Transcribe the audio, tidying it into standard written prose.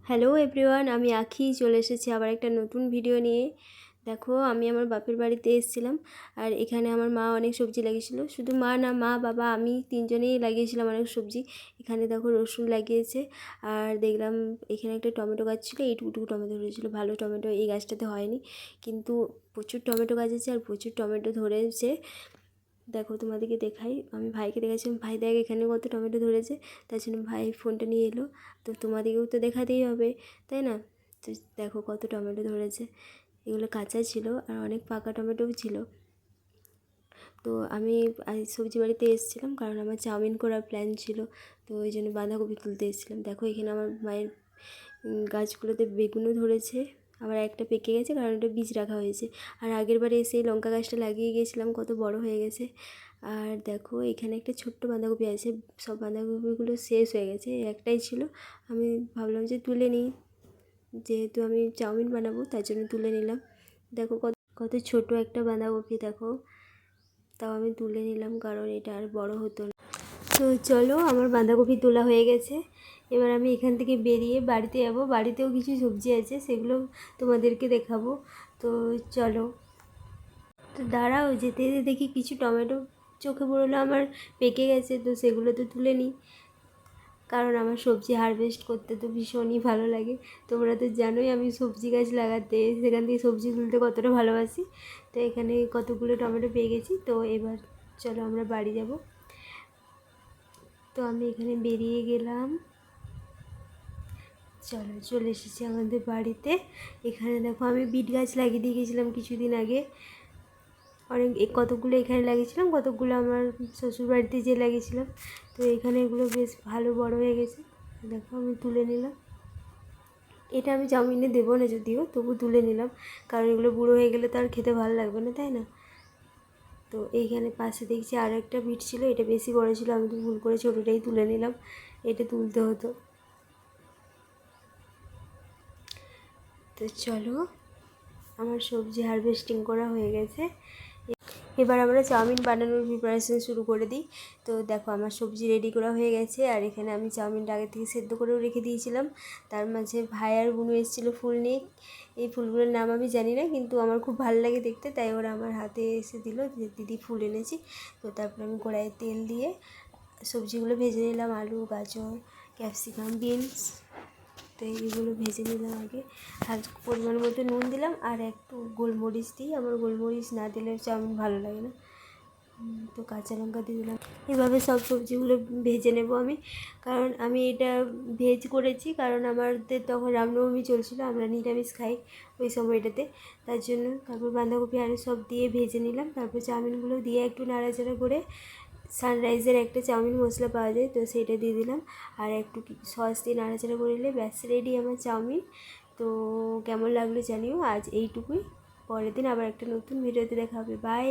Hello everyone, আমি আখি চলে এসেছি আবার একটা নতুন ভিডিও নিয়ে। দেখো, আমি আমার বাপের বাড়িতে এসেছিলাম আর এখানে আমার মা অনেক সবজি লাগিয়েছিল। শুধু মা না, মা বাবা আমি তিনজনেই লাগিয়েছিলাম অনেক সবজি। এখানে দেখো রসুন লাগিয়েছে আর দেখলাম এখানে একটা টমেটো গাছ ছিল, এইটুকু টমেটো ধরেছিল। ভালো টমেটো এই গাছটাতে হয়নি, কিন্তু প্রচুর টমেটো গাছ আছে আর প্রচুর টমেটো ধরেছে। দেখো তোমাদেরকে দেখাই, আমি ভাইকে দেখাচ্ছিলাম, ভাই দেখ এখানে কত টমেটো ধরেছে। তার জন্য ভাই ফোনটা নিয়ে এলো, তো তোমাদেরকেও তো দেখাতেই হবে, তাই না? তো দেখো কত টমেটো ধরেছে। এগুলো কাঁচা ছিল আর অনেক পাকা টমেটোও ছিল। তো আমি আজ সবজি বাড়িতে এসেছিলাম কারণ আমার চাউমিন করার প্ল্যান ছিল, তো ওই জন্য বাঁধাকপি তুলতে এসেছিলাম। দেখো এখানে আমার মায়ের গাছগুলোতে বেগুনও ধরেছে, আবার একটা পেকে গেছে কারণ ওটা বীজ রাখা হয়েছে। আর আগের বারে এসে লঙ্কা গাছটা লাগিয়ে গিয়েছিলাম, কত বড় হয়ে গেছে। আর দেখো এখানে একটা ছোট্ট বাঁধাকপি আছে, সব বাঁধাকপিগুলো শেষ হয়ে গেছে, একটাই ছিল। আমি ভাবলাম যে তুলে নিই, যেহেতু আমি চাউমিন বানাবো তার জন্য তুলে নিলাম। দেখো কত কত ছোট একটা বাঁধাকপি, দেখো তাও আমি তুলে নিলাম কারণ এটা আর বড় হতো না। তো চলো, আমার বাঁধাকপি তোলা হয়ে গেছে। এবার আমি এখান থেকে বেরিয়ে বাড়িতে যাবো। বাড়িতেও কিছু সবজি আছে, সেগুলো তোমাদেরকে দেখাবো। তো চলো, তো দাঁড়াও, যেতে যেতে দেখি কিছু টমেটো চোখে পড়লো আমার, পেকে গেছে, তো সেগুলো তো তুলে নিই। কারণ আমার সবজি হারভেস্ট করতে তো ভীষণই ভালো লাগে। তোমরা তো জানোই আমি সবজি গাছ লাগাতে, সেখান থেকে সবজি তুলতে কতটা ভালোবাসি। তো এখানে কতগুলো টমেটো পেয়ে গেছি। তো এবার চলো আমরা বাড়ি যাব। তো আমি এখানে বেরিয়ে গেলাম, চলে এসেছি আমাদের বাড়িতে। এখানে দেখো আমি বিট গাছ লাগিয়ে দিয়ে গেছিলাম কিছুদিন আগে, কতগুলো এখানে লাগিয়েছিলাম, কতগুলো আমার শ্বশুর বাড়িতে যে লাগিয়েছিলাম। তো এখানে এগুলো বেশ ভালো বড় হয়ে গেছে। দেখো আমি তুলে নিলাম, এটা আমি চাউমিনে দেবো না যদিও, তবু তুলে নিলাম কারণ এগুলো বুড়ো হয়ে গেলে তো আর খেতে ভালো লাগবে না, তাই না? তো এইখানে পাশে দেখছি আর একটা বিট ছিল, এটা বেশি বড় ছিল, আমি তো ভুল করে ছোটোটাই তুলে নিলাম, এটা তুলতে হতো। তো চলো, আমার সবজি হারভেস্টিং করা হয়ে গেছে। এবার আমরা চাউমিন বানানোর প্রিপারেশন শুরু করে দিই। তো দেখো আমার সবজি রেডি করা হয়ে গেছে আর এখানে আমি চাউমিনটা আগে থেকে সেদ্ধ করেও রেখে দিয়েছিলাম। তার মাঝে ভাই আর বুনু এসেছিলো ফুল নিয়ে। এই ফুলগুলোর নাম আমি জানি না, কিন্তু আমার খুব ভালো লাগে দেখতে, তাই ওরা আমার হাতে এসে দিল যে দিদি ফুল এনেছি। তো তারপর আমি কড়াইয়ে তেল দিয়ে সবজিগুলো ভেজে নিলাম, আলু, গাজর, ক্যাপসিকাম, বিনস। তো এইগুলো ভেজে নিলাম আগে, হালকা পরিমাণ মতো নুন দিলাম আর একটু গোলমরিচ দিই, আমার গোলমরিচ না দিলে চাউমিন ভালো লাগে না। তো কাঁচা লঙ্কা দিয়ে দিলাম। এভাবে সব সবজিগুলো ভেজে নেব আমি, কারণ আমি এটা ভেজ করেছি কারণ আমাদের তখন রামনবমী চলছিল, আমরা নিরামিষ খাই ওই সময়টাতে, তার জন্য। তারপর বাঁধাকপি আলু সব দিয়ে ভেজে নিলাম, তারপর চাউমিনগুলো দিয়ে একটু নাড়াচাড়া করে সানরাইজের একটা চাউমিন মশলা পাওয়া যায়, তো সেটা দিয়ে দিলাম আর একটু সস দিয়ে নাড়াচাড়া করে নিলে ব্যাস রেডি আমার চাউমিন। তো কেমন লাগলো জানিও, আজ এইটুকুই। পরের দিন আবার একটা নতুন ভিডিওতে দেখা হবে, বাই।